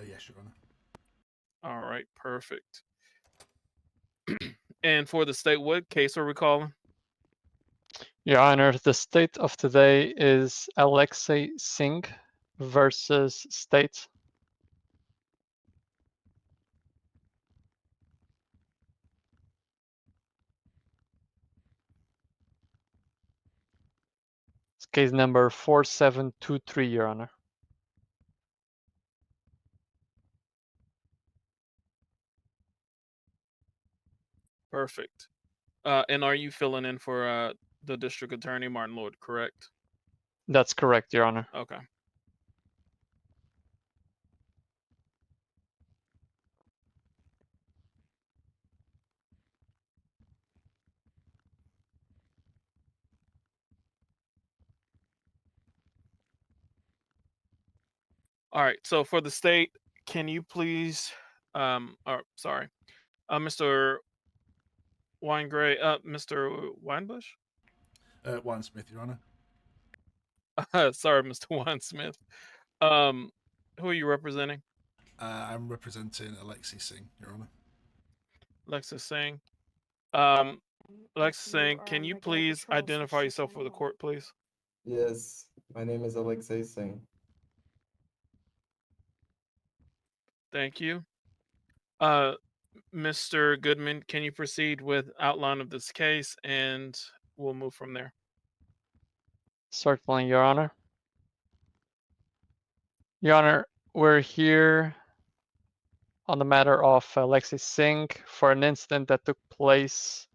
Yes, Your Honor. All right, perfect. And for the state, what case are we calling? Your Honor, the state of today is Aleksay Singh versus state. It's case number 4723, Your Honor. Perfect. And are you filling in for the district attorney, Martin Lord, correct? That's correct, Your Honor. Okay. All right. So for the state, can you please, or sorry, Mr. Winegray, Mr. Winebush? Winesmith, Your Honor. Sorry, Mr. Winesmith. Um, who are you representing? I'm representing Aleksay Singh, Your Honor. Alexa Singh. Um, Alexa Singh, can you please identify yourself for the court, please? Yes, my name is Aleksay Singh. Thank you. Mr. Goodman, can you proceed with outline of this case, and we'll move from there. Certainly, Your Honor. Your Honor, we're here on the matter of Aleksay Singh for an incident that took place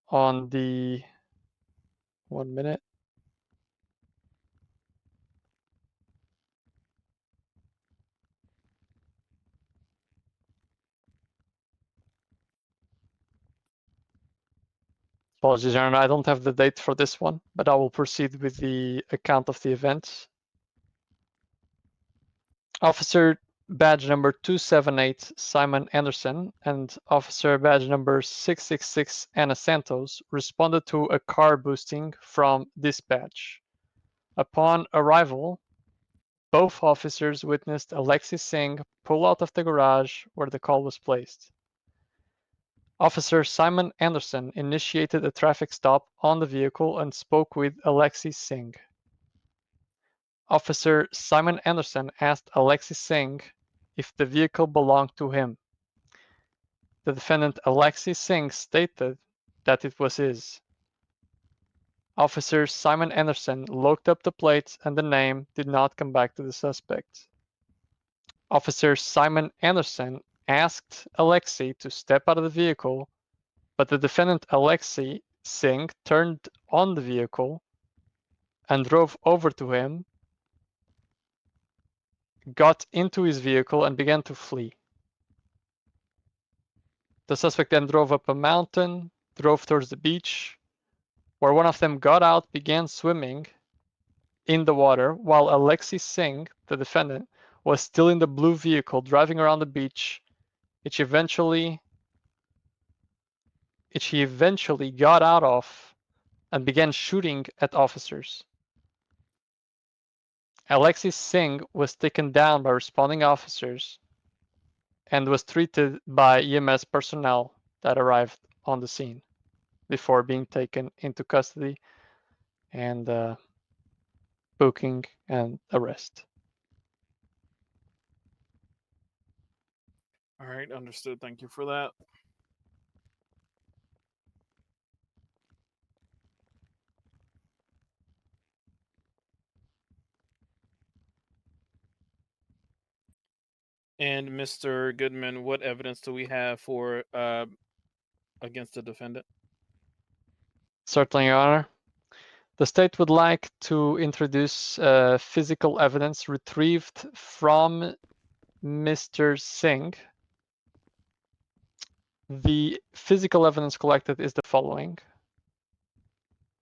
on the 1 minute. Apologies, Your Honor, I don't have the date for this one, but I will proceed with the account of the event. Officer badge number 278, Simon Anderson, and Officer badge number 666, Anna Santos, responded to a car boosting from dispatch. Upon arrival, both officers witnessed Aleksay Singh pull out of the garage where the call was placed. Officer Simon Anderson initiated a traffic stop on the vehicle and spoke with Aleksay Singh. Officer Simon Anderson asked Aleksay Singh if the vehicle belonged to him. The defendant Aleksay Singh stated that it was his. Officer Simon Anderson looked up the plates and the name did not come back to the suspect. Officer Simon Anderson asked Aleksay to step out of the vehicle, but the defendant Aleksay Singh turned on the vehicle and drove over to him, got into his vehicle, and began to flee. The suspect then drove up a mountain, drove towards the beach, where one of them got out, began swimming in the water, while Aleksay Singh, the defendant, was still in the blue vehicle driving around the beach, which he eventually got out of and began shooting at officers. Aleksay Singh was taken down by responding officers and was treated by EMS personnel that arrived on the scene before being taken into custody and booking and arrest. All right, understood. Thank you for that. And Mr. Goodman, what evidence do we have for against the defendant? Certainly, Your Honor. The state would like to introduce physical evidence retrieved from Mr. Singh. The physical evidence collected is the following: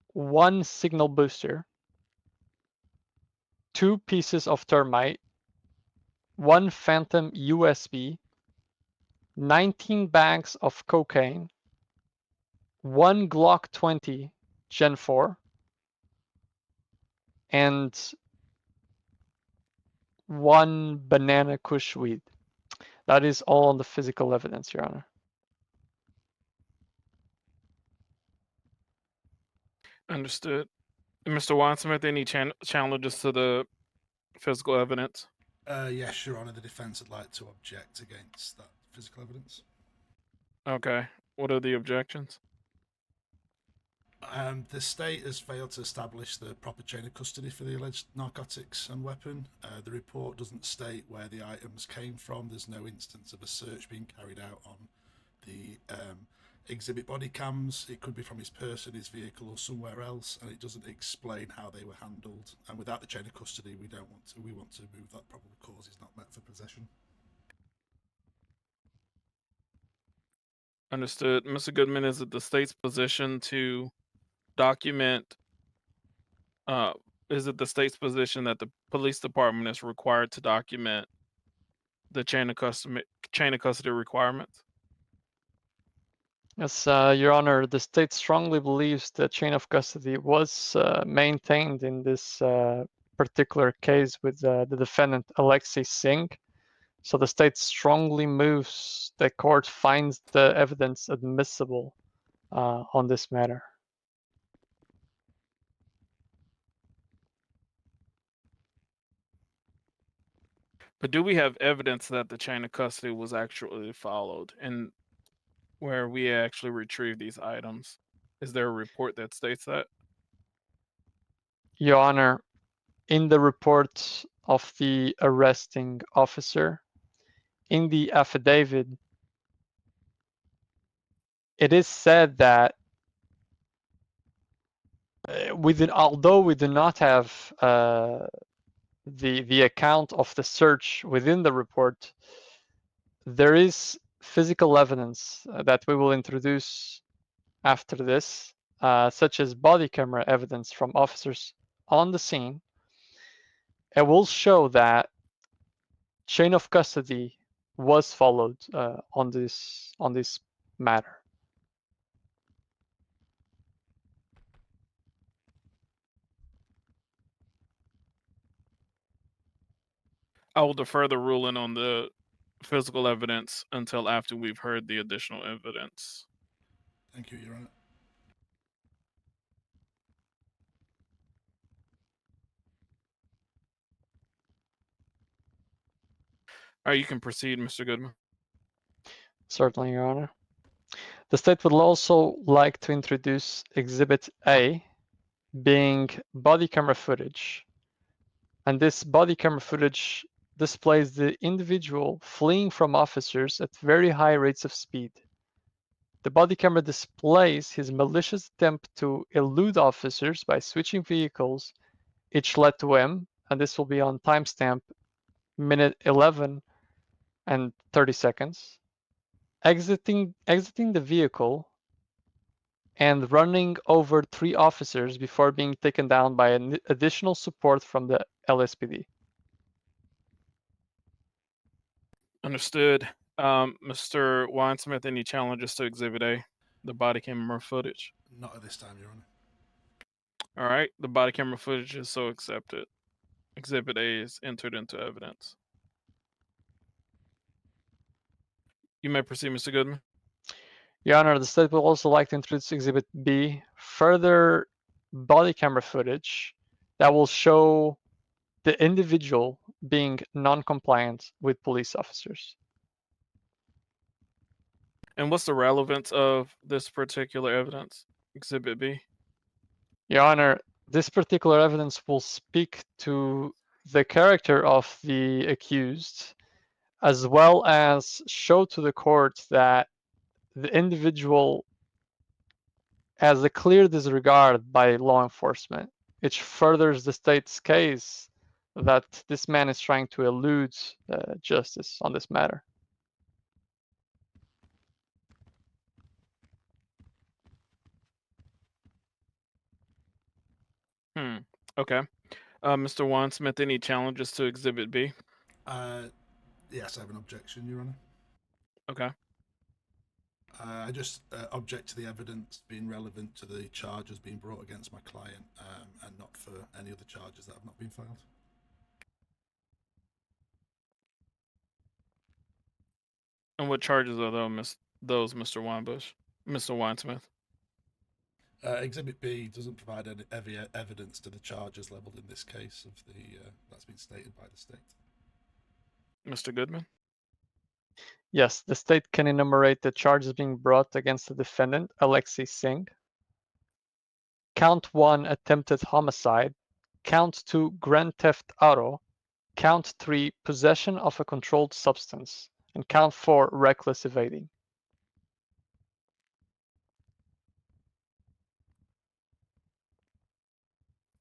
one signal booster, 2 pieces of thermite, 1 phantom USB, 19 bags of cocaine, 1 Glock 20 Gen 4, and 1 banana kush weed. That is all on the physical evidence, Your Honor. Understood. Mr. Winesmith, any challenges to the physical evidence? Yes, Your Honour. The defence would like to object against that physical evidence. Okay. What are the objections? The state has failed to establish the proper chain of custody for the alleged narcotics and weapon. The report doesn't state where the items came from. There's no instance of a search being carried out on the exhibit body cams. It could be from his person, his vehicle, or somewhere else, and it doesn't explain how they were handled. And without the chain of custody, we want to move that probable cause is not met for possession. Understood. Mr. Goodman, is it the state's position to document? Is it the state's position that the police department is required to document the chain of custody requirements? Yes, Your Honor, the state strongly believes the chain of custody was maintained in this particular case with the defendant Aleksay Singh. So the state strongly moves the court finds the evidence admissible on this matter. But do we have evidence that the chain of custody was actually followed and where we actually retrieved these items? Is there a report that states that? Your Honor, in the report of the arresting officer, in the affidavit, it is said that although we do not have the account of the search within the report, there is physical evidence that we will introduce after this, such as body camera evidence from officers on the scene. It will show that chain of custody was followed on this matter. I will defer the ruling on the physical evidence until after we've heard the additional evidence. Thank you, Your Honour. All right, you can proceed, Mr. Goodman. Certainly, Your Honor. The state would also like to introduce Exhibit A, being body camera footage. And this body camera footage displays the individual fleeing from officers at very high rates of speed. The body camera displays his malicious attempt to elude officers by switching vehicles, each led to him, and this will be on timestamp minute 11 and 30 seconds. Exiting the vehicle and running over 3 officers before being taken down by an additional support from the LSPD. Understood. Mr. Winesmith, any challenges to Exhibit A, the body camera footage? Not at this time, Your Honour. All right, the body camera footage is so accepted. Exhibit A is entered into evidence. You may proceed, Mr. Goodman. Your Honor, the state would also like to introduce Exhibit B, further body camera footage that will show the individual being non-compliant with police officers. And what's the relevance of this particular evidence, Exhibit B? Your Honor, this particular evidence will speak to the character of the accused, as well as show to the court that the individual has a clear disregard by law enforcement. It furthers the state's case that this man is trying to elude justice on this matter. Okay. Mr. Winesmith, any challenges to Exhibit B? Yes, I have an objection, Your Honour. Okay. I just object to the evidence being relevant to the charges being brought against my client and not for any other charges that have not been filed. And what charges are those, Mr. Winebush? Mr. Winesmith? Exhibit B doesn't provide any evidence to the charges levelled in this case of the that's been stated by the state. Mr. Goodman? Yes, the state can enumerate the charges being brought against the defendant, Aleksay Singh. Count 1, attempted homicide. Count 2, grand theft auto. Count 3, possession of a controlled substance. And count 4, reckless evading.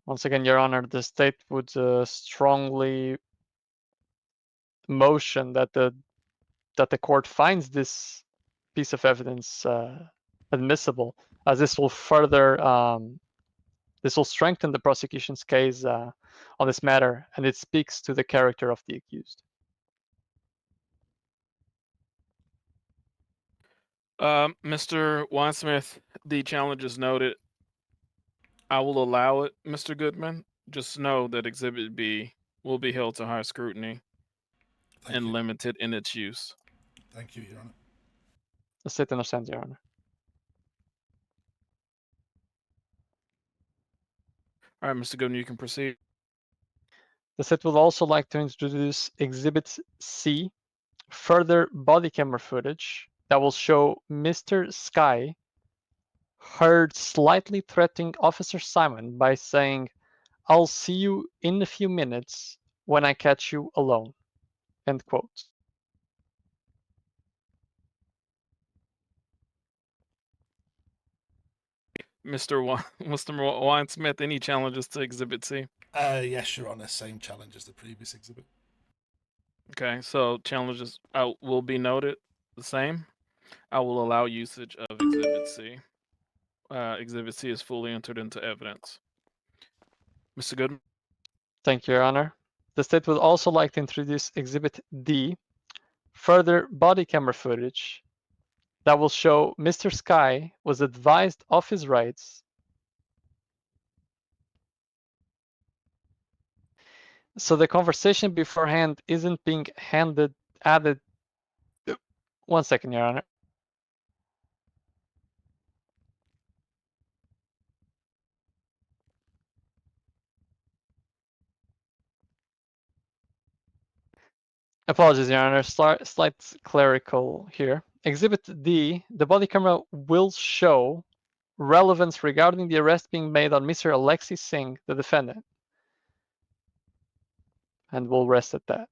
Once again, Your Honor, the state would strongly motion that the court finds this piece of evidence admissible, as this will further this will strengthen the prosecution's case on this matter, and it speaks to the character of the accused. Mr. Winesmith, the challenge is noted. I will allow it, Mr. Goodman. Just know that Exhibit B will be held to high scrutiny and limited in its use. Thank you, Your Honor. The state understands, Your Honor. All right, Mr. Goodman, you can proceed. The state would also like to introduce Exhibit C, further body camera footage that will show Mr. Sky heard slightly threatening Officer Simon by saying, "I'll see you in a few minutes when I catch you alone." End quote. Mr. Winesmith, any challenges to Exhibit C? Yes, Your Honor. Same challenge as the previous exhibit. Okay, so challenges will be noted the same. I will allow usage of Exhibit C. Exhibit C is fully entered into evidence. Mr. Goodman? Thank you, Your Honor. The state would also like to introduce Exhibit D, further body camera footage that will show Mr. Sky was advised of his rights. So the conversation beforehand isn't being added. One second, Your Honor. Apologies, Your Honor. Slight clerical here. Exhibit D, the body camera will show relevance regarding the arrest being made on Mr. Aleksay Singh, the defendant. And we'll rest at that.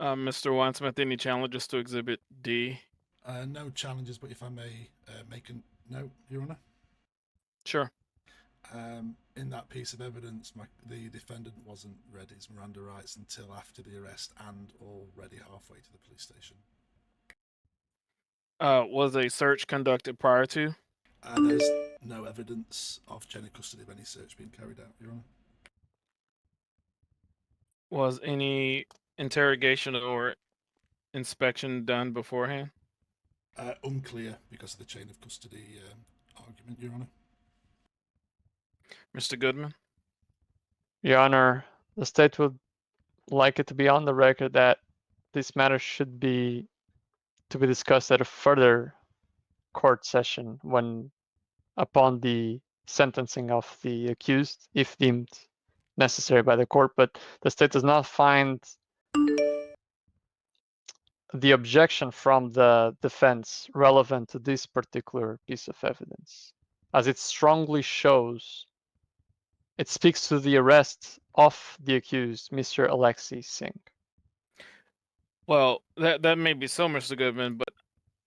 Mr. Winesmith, any challenges to Exhibit D? No challenges, but if I may make a note, Your Honor. Sure. In that piece of evidence, the defendant wasn't read his Miranda rights until after the arrest and already halfway to the police station. Was a search conducted prior to? There's no evidence of chain of custody of any search being carried out, Your Honor. Was any interrogation or inspection done beforehand? Unclear because of the chain of custody argument, Your Honor. Mr. Goodman? Your Honor, the state would like it to be on the record that this matter should be discussed at a further court session when upon the sentencing of the accused, if deemed necessary by the court, but the state does not find the objection from the defense relevant to this particular piece of evidence, as it strongly shows, it speaks to the arrest of the accused, Mr. Aleksay Singh. Well, that may be so, Mr. Goodman, but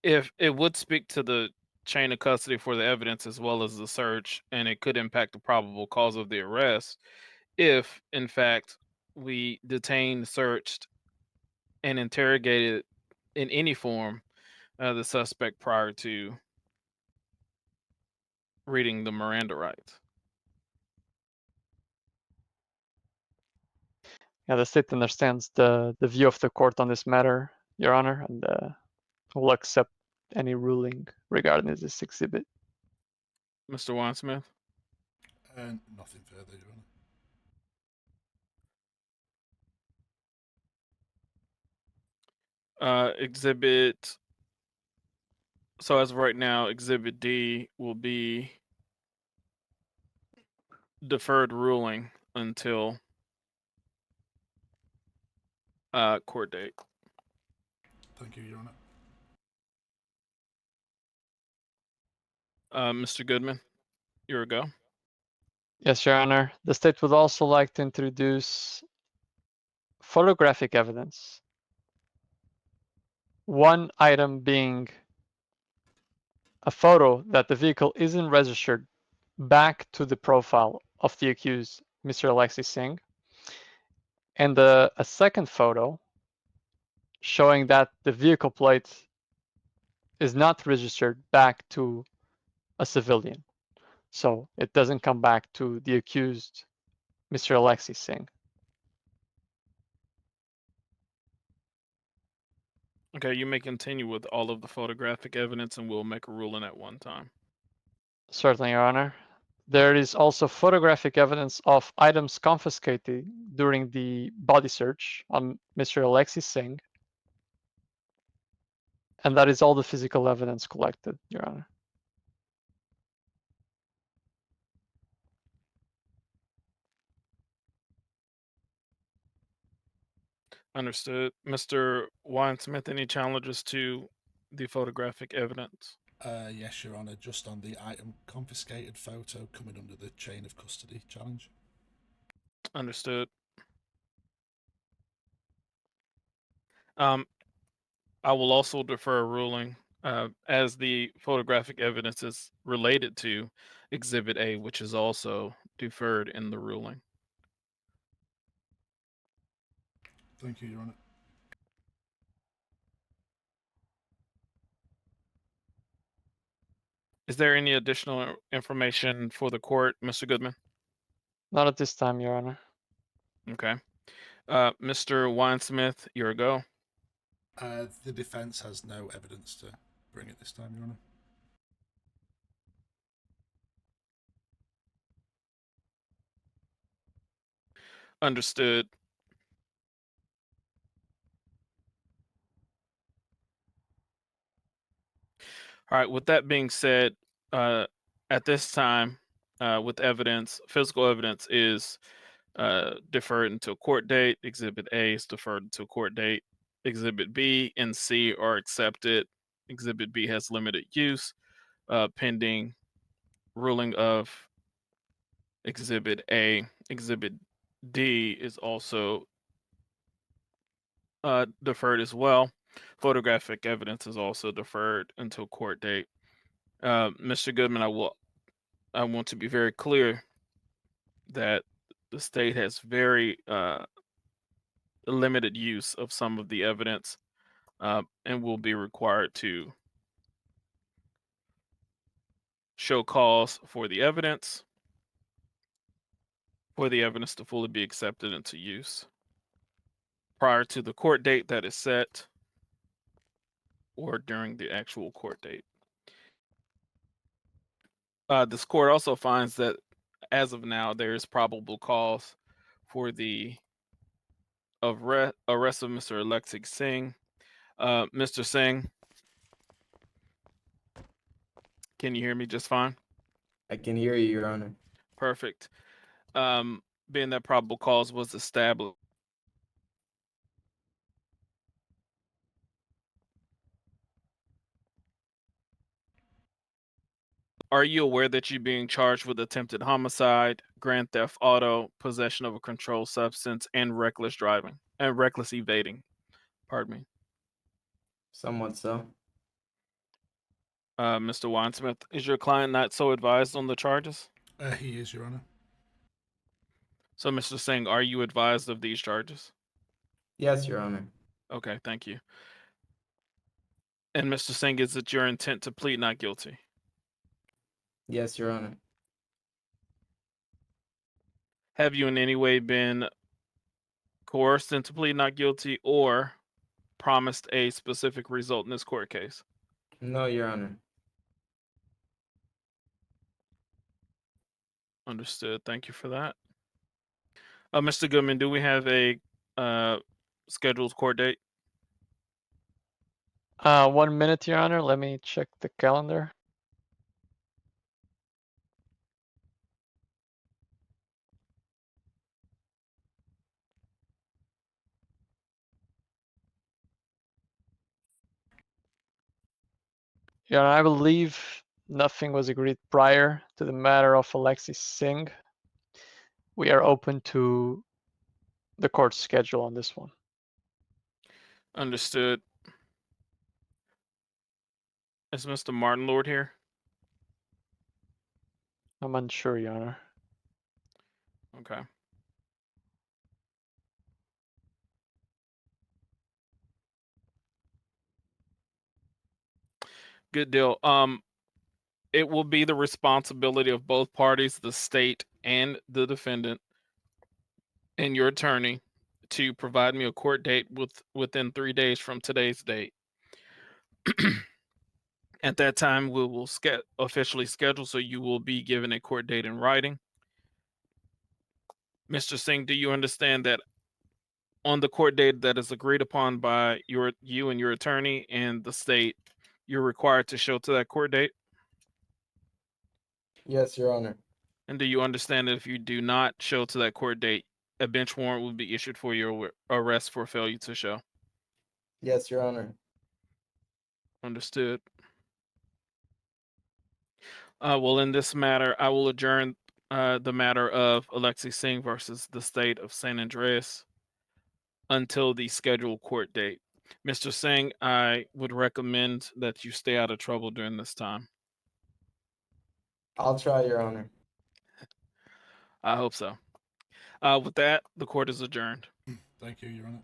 if it would speak to the chain of custody for the evidence as well as the search, and it could impact the probable cause of the arrest, if in fact we detained, searched, and interrogated in any form the suspect prior to reading the Miranda rights. Yeah, the state understands the view of the court on this matter, Your Honor, and will accept any ruling regarding this exhibit. Mr. Winesmith? Nothing further, Your Honour. Exhibit. So as of right now, Exhibit D will be deferred ruling until court date. Thank you, Your Honour. Mr. Goodman, you're a go. Yes, Your Honor. The state would also like to introduce photographic evidence. One item being a photo that the vehicle isn't registered back to the profile of the accused, Mr. Aleksay Singh, and a second photo showing that the vehicle plate is not registered back to a civilian. So it doesn't come back to the accused, Mr. Aleksay Singh. Okay, you may continue with all of the photographic evidence and we'll make a ruling at one time. Certainly, Your Honor. There is also photographic evidence of items confiscated during the body search on Mr. Aleksay Singh. And that is all the physical evidence collected, Your Honor. Understood. Mr. Winesmith, any challenges to the photographic evidence? Yes, Your Honour, just on the item confiscated photo coming under the chain of custody challenge. Understood. I will also defer a ruling as the photographic evidence is related to Exhibit A, which is also deferred in the ruling. Thank you, Your Honour. Is there any additional information for the court, Mr. Goodman? Not at this time, Your Honor. Okay. Mr. Winesmith, you're a go. The defence has no evidence to bring it this time, Your Honour. Understood. All right. With that being said, at this time, with evidence, physical evidence is deferred until court date. Exhibit A is deferred until court date. Exhibit B and C are accepted. Exhibit B has limited use pending ruling of Exhibit A. Exhibit D is also deferred as well. Photographic evidence is also deferred until court date. Mr. Goodman, I want to be very clear that the state has very limited use of some of the evidence and will be required to show cause for the evidence to fully be accepted into use prior to the court date that is set or during the actual court date. This court also finds that as of now, there is probable cause for the arrest of Mr. Aleksay Singh. Mr. Singh, can you hear me just fine? I can hear you, Your Honor. Perfect. Being that probable cause was established, are you aware that you're being charged with attempted homicide, grand theft auto, possession of a controlled substance, and reckless driving and reckless evading? Pardon me. Somewhat so. Mr. Winesmith, is your client not so advised on the charges? He is, Your Honour. So, Mr. Singh, are you advised of these charges? Yes, Your Honor. Okay, thank you. And Mr. Singh, is it your intent to plead not guilty? Yes, Your Honor. Have you in any way been coerced into plead not guilty or promised a specific result in this court case? No, Your Honor. Understood. Thank you for that. Mr. Goodman, do we have a scheduled court date? 1 minute, Your Honor. Let me check the calendar. Your Honor, I believe nothing was agreed prior to the matter of Aleksay Singh. We are open to the court schedule on this one. Understood. Is Mr. Martin Lord here? I'm unsure, Your Honor. Okay. Good deal. It will be the responsibility of both parties, the state and the defendant, and your attorney, to provide me a court date within 3 days from today's date. At that time, we will officially schedule, so you will be given a court date in writing. Mr. Singh, do you understand that on the court date that is agreed upon by you and your attorney and the state, you're required to show to that court date? Yes, Your Honor. And do you understand that if you do not show to that court date, a bench warrant will be issued for your arrest for failure to show? Yes, Your Honor. Understood. Well, in this matter, I will adjourn the matter of Aleksay Singh versus the state of San Andreas until the scheduled court date. Mr. Singh, I would recommend that you stay out of trouble during this time. I'll try, Your Honor. I hope so. With that, the court is adjourned. Thank you, Your Honor.